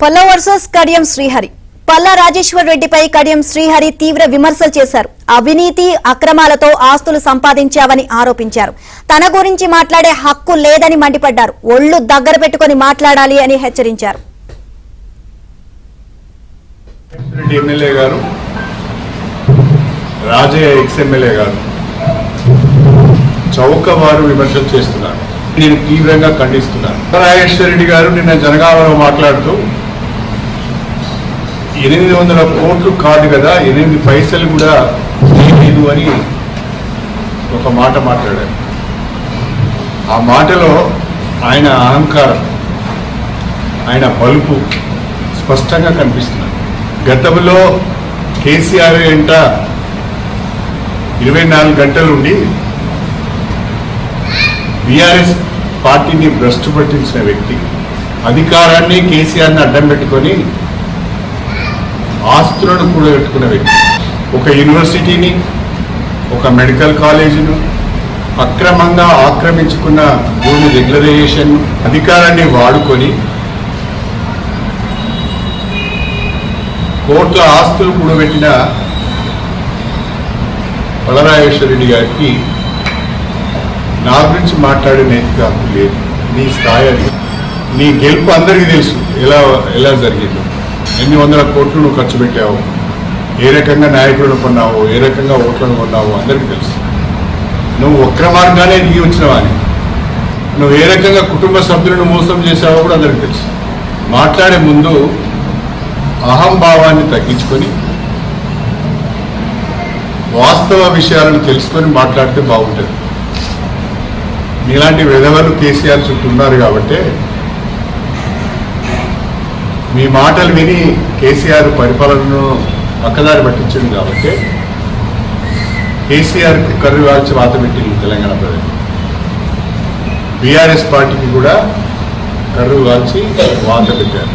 పల్ల versus Kadiyam Srihari. Palla Rajeshwar రెడ్డిపై కడియం శ్రీహరి తీవ్ర విమర్శలు చేశారు. అవినీతి అక్రమాలతో ఆస్తులు సంపాదించావని ఆరోపించారు. తన గురించి మాట్లాడే హక్కు లేదని మండిపడ్డారు. ఒళ్లు దగ్గర పెట్టుకుని మాట్లాడాలి అని హెచ్చరించారు. ఎమ్మెల్యే గారు, రాజయ్య ఎక్స్ఎమ్మెల్యే గారు చౌకవారు విమర్శలు చేస్తున్నారు. నేను తీవ్రంగా ఖండిస్తున్నాను. రాజేశ్వర రెడ్డి గారు నిన్న జనగామలో మాట్లాడుతూ 800 కోట్లు కాదు కదా, 8 పైసలు కూడా లేదు అని ఒక మాట మాట్లాడారు. ఆ మాటలో ఆయన అహంకారం, ఆయన బలుపు స్పష్టంగా కనిపిస్తున్నారు. గతంలో కేసీఆర్ వెంట 24 గంటలుండి బీఆర్ఎస్ పార్టీని భ్రష్టు పట్టించిన వ్యక్తి, అధికారాన్ని కేసీఆర్ని అడ్డం పెట్టుకొని ఆస్తులను కూడా పెట్టుకున్న వ్యక్తి, ఒక యూనివర్సిటీని, ఒక మెడికల్ కాలేజీను అక్రమంగా ఆక్రమించుకున్న భూమి రెగ్యులరైజేషన్ అధికారాన్ని వాడుకొని కోట్ల ఆస్తులు కూడబెట్టిన పల్లరాజేశ్వర రెడ్డి గారికి నా గురించి మాట్లాడే నైతిక హక్కు లేదు. నీ స్థాయి అది. నీ గెలుపు అందరికీ తెలుసు ఎలా జరిగిందో. ఎన్ని వందల కోట్లు నువ్వు ఖర్చు పెట్టావు, ఏ రకంగా నాయకులను కొన్నావు, ఏ రకంగా ఓట్లను కొన్నావు అందరికీ తెలుసు. నువ్వు వక్ర మార్గానే దిగి వచ్చినవా అని, నువ్వు ఏ రకంగా కుటుంబ సభ్యులను మోసం చేసావో కూడా అందరికీ తెలుసు. మాట్లాడే ముందు అహంభావాన్ని తగ్గించుకొని వాస్తవ విషయాలను తెలుసుకొని మాట్లాడితే బాగుంటుంది. మీలాంటి విధవలు కేసీఆర్ చుట్టూ ఉన్నారు కాబట్టి, మీ మాటలు విని కేసీఆర్ పరిపాలనను పక్కదారి పట్టించింది కాబట్టి కేసీఆర్కి కర్రు వాల్చి వాత పెట్టింది తెలంగాణ ప్రజలు. బీఆర్ఎస్ పార్టీకి కూడా కర్రు వాల్చి వాత పెట్టారు.